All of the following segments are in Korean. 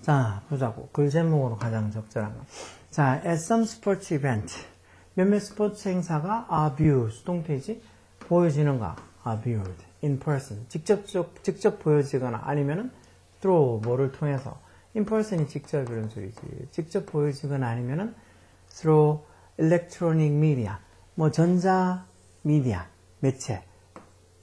자, 보자고. 글 제목으로 가장 적절한 거. 자, at some sports event. 몇몇 스포츠 행사가 are viewed, 수동태지? 보여지는가? are viewed in person. 직접 보여지거나 아니면은 through, 뭐를 통해서. in person이 직접 이런 소리지. 직접 보여지거나 아니면은 through electronic media. 뭐 전자 미디어, 매체.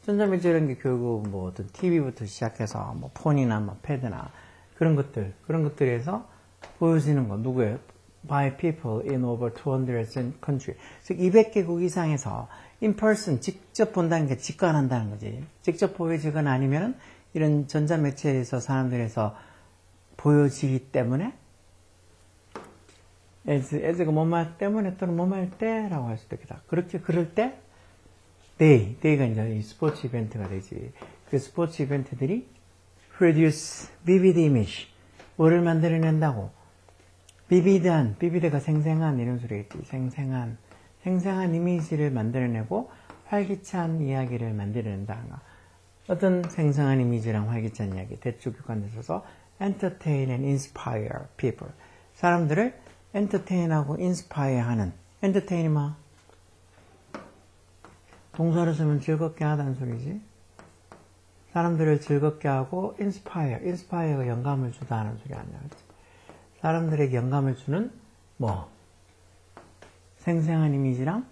전자 매체 이런 게 결국 뭐 어떤 TV부터 시작해서 뭐 폰이나 뭐 패드나 그런 것들에서 보여지는 거. 누구예요? by people in over 200 country. 즉 200개국 이상에서 in person 직접 본다는 게 직관한다는 거지. 직접 보여지거나 아니면은 이런 전자 매체에서 사람들에서 보여지기 때문에 as가 뭐뭐 때문에 또는 뭐뭐 할 때라고 할 수도 있겠다. 그렇게 그럴 때 day가 이제 이 스포츠 이벤트가 되지. 그 스포츠 이벤트들이 produce vivid image. 뭐를 만들어낸다고? vivid가 생생한 이런 소리겠지. 생생한 이미지를 만들어내고 활기찬 이야기를 만들어낸다는 거. 어떤 생생한 이미지랑 활기찬 이야기. 대충 교관에 있어서 entertain and inspire people. 사람들을 entertain하고 inspire하는. entertain이 뭐? 동사를 쓰면 즐겁게 하다는 소리지. 사람들을 즐겁게 하고 inspire가 영감을 주다 하는 소리 아니야. 그치? 사람들에게 영감을 주는 뭐 생생한 이미지랑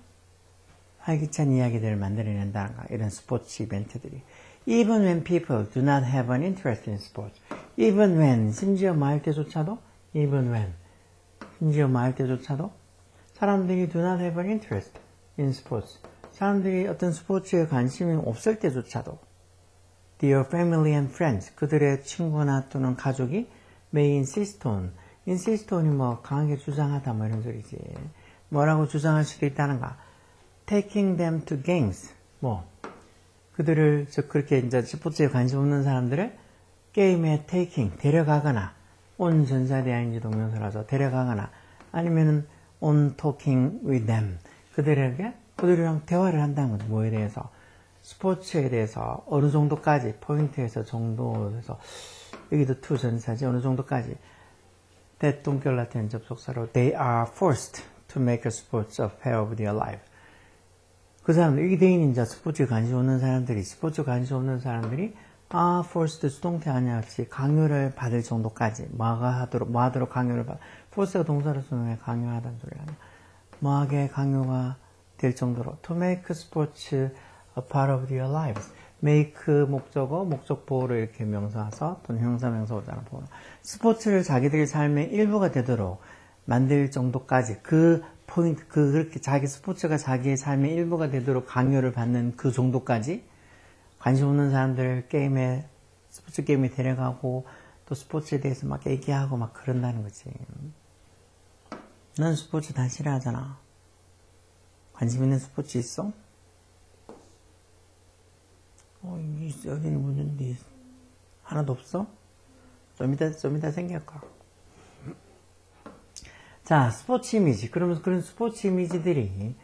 활기찬 이야기들을 만들어낸다는 거. 이런 스포츠 이벤트들이. Even when people do not have an interest in sports. Even when, 심지어 뭐할 때조차도 사람들이 do not have an interest in sports. 사람들이 어떤 스포츠에 관심이 없을 때조차도 their family and friends, 그들의 친구나 또는 가족이 may insist on이 뭐 강하게 주장하다 뭐 이런 소리지. 뭐라고 주장할 수도 있다는가. taking them to games, 뭐 그들을 그렇게 이제 스포츠에 관심 없는 사람들을 게임에 taking, 데려가거나 on 전사대항인지 동명사라서 데려가거나 아니면은 on talking with them, 그들이랑 대화를 한다는 거죠. 뭐에 대해서? 스포츠에 대해서 어느 정도까지, 포인트에서 정도에서, 여기도 to 전사지, 어느 정도까지. that 동결라틴 접속사로 they are forced to make a sports a part of their life. 그 사람들, 이대인 이제 스포츠에 관심 없는 사람들이 are forced, 수동태 아니야. 강요를 받을 정도까지. 뭐 하도록 강요를 받. force가 동사로 쓰면 강요하다는 소리 아니야. 뭐하게 강요가 될 정도로. to make sports a part of their lives. make 목적어, 목적보호로 이렇게 명사서 또는 형사명사 오잖아. 스포츠를 자기들의 삶의 일부가 되도록 만들 정도까지 그 포인트, 그렇게 자기 스포츠가 자기의 삶의 일부가 되도록 강요를 받는 그 정도까지 관심 없는 사람들 스포츠 게임에 데려가고 또 스포츠에 대해서 막 얘기하고 막 그런다는 거지. 넌 스포츠 다 싫어하잖아. 관심 있는 스포츠 있어? 여기는 뭐는데 하나도 없어? 좀 이따 생길 거야. 자, 스포츠 이미지. 그러면서 그런 스포츠 이미지들이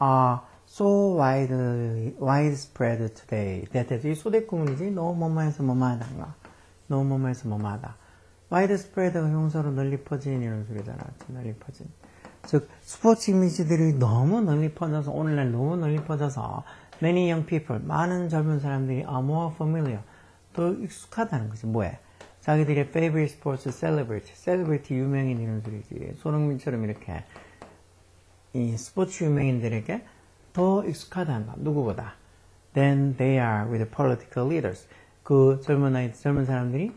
are so widespread today. 이 소대구문이지. 너무 뭐뭐해서 뭐뭐하다인가. 너무 뭐뭐해서 뭐뭐하다. widespread가 형사로 널리 퍼진 이런 소리잖아. 널리 퍼진. 즉, 스포츠 이미지들이 너무 널리 퍼져서, 오늘날 너무 널리 퍼져서, many young people, 많은 젊은 사람들이 are more familiar, 더 익숙하다는 거지. 뭐에? 자기들의 favorite sports celebrity 유명인 이런 소리지. 손흥민처럼 이렇게 이 스포츠 유명인들에게 더 익숙하다는 거. 누구보다. than they are with political leaders. 그 젊은 사람들이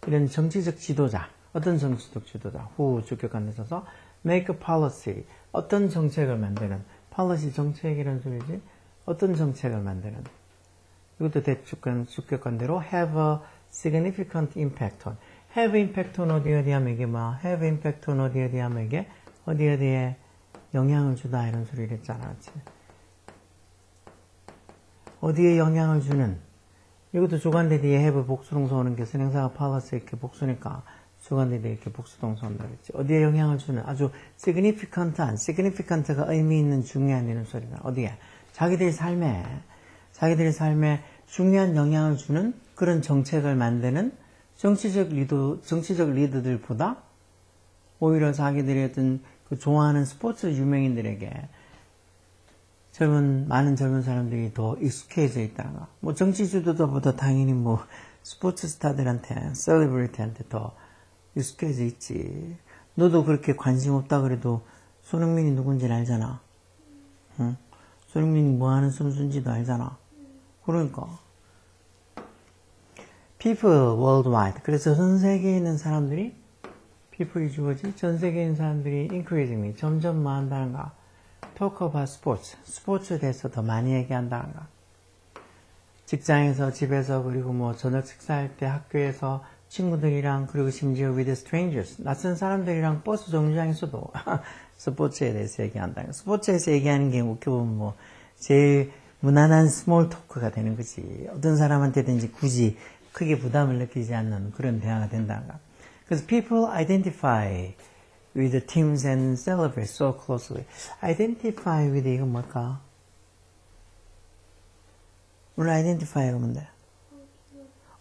이런 정치적 지도자, 어떤 정치적 지도자, 후 주격관에 있어서 make a policy, 어떤 정책을 만드는, policy 정책이라는 소리지. 어떤 정책을 만드는. 이것도 대주격관대로 have a significant impact on. have impact on 어디에 하면 이게 뭐, have impact on 어디에 하면 이게 어디에 영향을 주다 이런 소리를 했잖아. 그치? 어디에 영향을 주는. 이것도 주관대 뒤에 have 복수동사 오는 게 선행사가 policy 이렇게 복수니까 주관대 뒤에 이렇게 복수동사 온다 그랬지. 어디에 영향을 주는 아주 significant가 의미 있는 중요한 이런 소리다. 어디에? 자기들의 삶에 중요한 영향을 주는 그런 정책을 만드는 정치적 리더들보다 오히려 자기들이 어떤 그 좋아하는 스포츠 유명인들에게 많은 젊은 사람들이 더 익숙해져 있다가, 뭐 정치 지도자보다 당연히 뭐 스포츠 스타들한테, 셀리브리티한테 더 익숙해져 있지. 너도 그렇게 관심 없다 그래도 손흥민이 누군지 알잖아. 응? 손흥민이 뭐 하는 선수인지도 알잖아. 그러니까. People worldwide. 그래서 전 세계에 있는 사람들이, people이 주어지, 전 세계에 있는 사람들이 increasingly, 점점 뭐 한다는가. talk about sports. 스포츠에 대해서 더 많이 얘기한다는가. 직장에서, 집에서, 그리고 뭐 저녁 식사할 때 학교에서 친구들이랑, 그리고 심지어 with strangers. 낯선 사람들이랑 버스 정류장에서도 스포츠에 대해서 얘기한다. 스포츠에서 얘기하는 게 웃겨보면 뭐, 제일 무난한 스몰 토크가 되는 거지. 어떤 사람한테든지 굳이 크게 부담을 느끼지 않는 그런 대화가 된다는가. 그래서 people identify with the teams and celebrate so closely. identify with 이건 뭘까? 오늘 identify가 뭔데?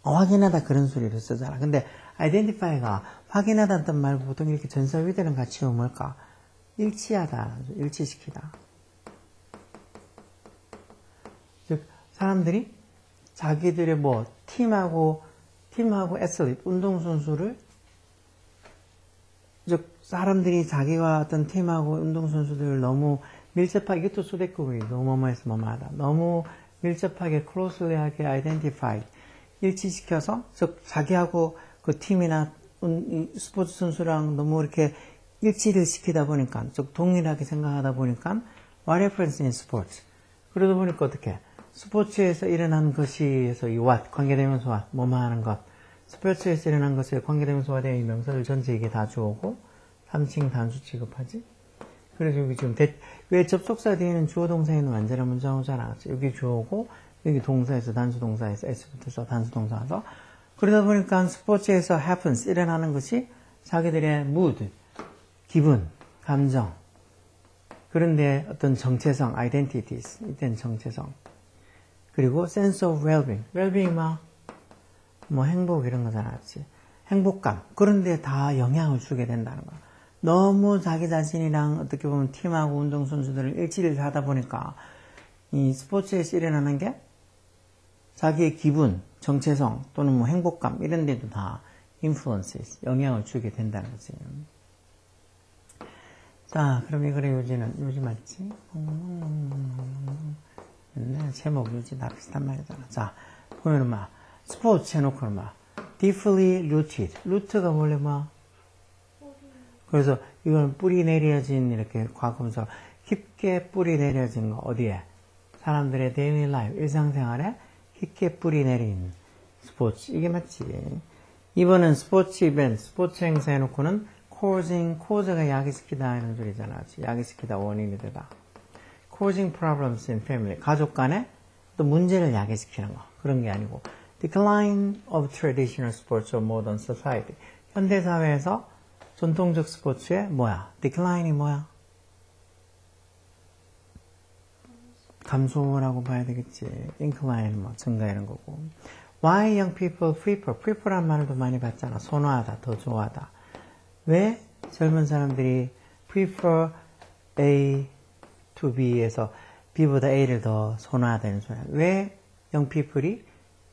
확인하다 그런 소리를 쓰잖아. 근데 identify가 확인하다는 뜻 말고 보통 이렇게 전설위대는 같이 오면 뭘까? 일치하다, 일치시키다. 즉 사람들이 자기들의 뭐 팀하고 애슬릿, 운동선수를, 즉 사람들이 자기와 어떤 팀하고 운동선수들을 너무 밀접하게, 이것도 소대급이 뭐뭐해서 뭐뭐하다, 너무 밀접하게 closelly하게 identify, 일치시켜서, 즉 자기하고 그 팀이나 스포츠 선수랑 너무 이렇게 일치를 시키다 보니까, 즉 동일하게 생각하다 보니까 what happens in sports. 그러다 보니까 어떻게 스포츠에서 일어난 것이에서 이 what, 관계대명사 what, 뭐뭐 하는 것, 스포츠에서 일어난 것에 관계대명사와 대한 이 명사를 전체에게 다 주어고 3층 단수 취급하지. 그래서 여기 지금 왜 접속사 뒤에는 주어 동사에는 완전한 문장 오잖아. 여기 주어고 여기 동사에서 단수 동사에서 s부터서 단수 동사에서, 그러다 보니까 스포츠에서 happens, 일어나는 것이 자기들의 mood, 기분, 감정, 그런데 어떤 정체성, identities, 이때는 정체성, 그리고 sense of well-being. well-being 뭐 행복 이런 거잖아. 그렇지? 행복감. 그런데 다 영향을 주게 된다는 거야. 너무 자기 자신이랑 어떻게 보면 팀하고 운동선수들을 일치를 하다 보니까 이 스포츠에서 일어나는 게 자기의 기분, 정체성 또는 뭐 행복감 이런 데도 다 influences, 영향을 주게 된다는 거지. 자, 그럼 이거의 요지 맞지? 제목 요지 다 비슷한 말이잖아. 자, 보면은 스포츠 해놓고는 deeply rooted. 루트가 원래 그래서 이건 뿌리 내려진, 이렇게 과거면서 깊게 뿌리 내려진 거, 어디에? 사람들의 daily life, 일상생활에 깊게 뿌리 내린 스포츠. 이게 맞지. 이번은 스포츠 이벤트, 스포츠 행사 해놓고는 cause가 야기시키다 이런 소리잖아. 야기시키다, 원인이 되다. causing problems in family. 가족 간에 또 문제를 야기시키는 거. 그런 게 아니고. decline of traditional sports or modern society. 현대사회에서 전통적 스포츠의 decline이 뭐야? 감소라고 봐야 되겠지. incline 증가 이런 거고. Why young people prefer란 말을 더 많이 봤잖아. 선호하다, 더 좋아하다. 왜 젊은 사람들이 prefer A to B에서 B보다 A를 더 선호하다는 소리야. 왜 young people이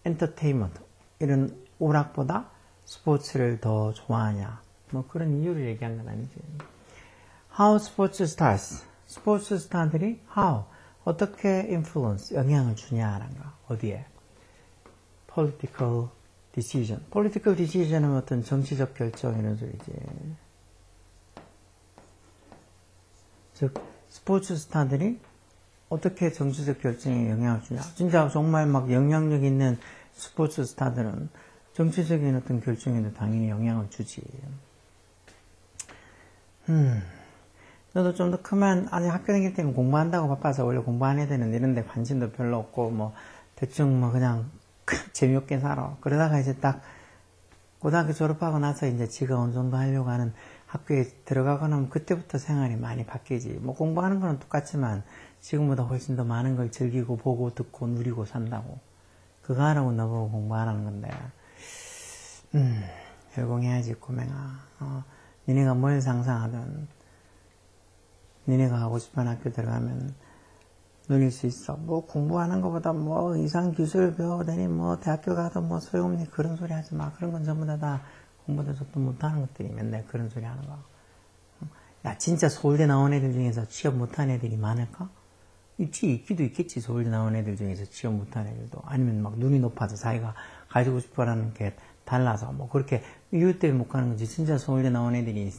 entertainment, 이런 오락보다 스포츠를 더 좋아하냐. 그런 이유를 얘기한 건 아니지. How sports stars. 스포츠 스타들이 how, 어떻게 influence, 영향을 주냐라는 거. 어디에? Political decision. Political decision은 어떤 정치적 결정 이런 소리지. 즉 스포츠 스타들이 어떻게 정치적 결정에 영향을 주냐. 진짜 정말 영향력 있는 스포츠 스타들은 정치적인 어떤 결정에도 당연히 영향을 주지. 너도 좀 더 크면, 아니 학교 다닐 때는 공부한다고 바빠서 원래 공부 안 해야 되는데 이런 데 관심도 별로 없고 대충 그냥 재미없게 살아. 그러다가 이제 딱 고등학교 졸업하고 나서 이제 지가 어느 정도 하려고 하는 학교에 들어가고 나면 그때부터 생활이 많이 바뀌지. 공부하는 거는 똑같지만 지금보다 훨씬 더 많은 걸 즐기고 보고 듣고 누리고 산다고. 그거 하라고 너보고 공부 안 하는 건데. 열공해야지 꼬맹아. 니네가 뭘 상상하든 니네가 하고 싶은 학교 들어가면 누릴 수 있어. 뭐 공부하는 것보다 뭐 이상 기술 배워야 되니 뭐 대학교 가도 뭐 소용없니 그런 소리 하지 마. 그런 건 전부 다 공부도 좋도 못하는 것들이 맨날 그런 소리 하는 거. 야 진짜 서울대 나온 애들 중에서 취업 못한 애들이 많을까? 있기도 있겠지. 서울대 나온 애들 중에서 취업 못한 애들도. 아니면 막 눈이 높아서 자기가 가지고 싶어라는 게 달라서 뭐 그렇게 이유 때문에 못 가는 거지. 진짜 서울대 나온 애들이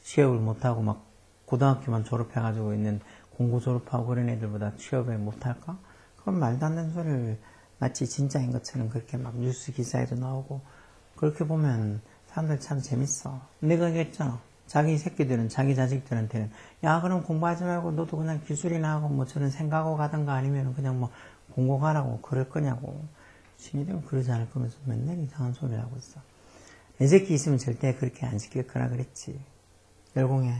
취업을 못하고 막 고등학교만 졸업해가지고 있는 공고 졸업하고 그런 애들보다 취업을 못할까? 그건 말도 안 되는 소리를 마치 진짜인 것처럼 그렇게 막 뉴스 기사에도 나오고 그렇게 보면 사람들 참 재밌어. 내가 얘기했잖아. 자기 새끼들은 자기 자식들한테는 야 그럼 공부하지 말고 너도 그냥 기술이나 하고 뭐 저런 생각하고 가든가 아니면 그냥 뭐 공고 가라고 그럴 거냐고. 신이들은 그러지 않을 거면서 맨날 이상한 소리를 하고 있어. 내 새끼 있으면 절대 그렇게 안 시킬 거라 그랬지. 열공해.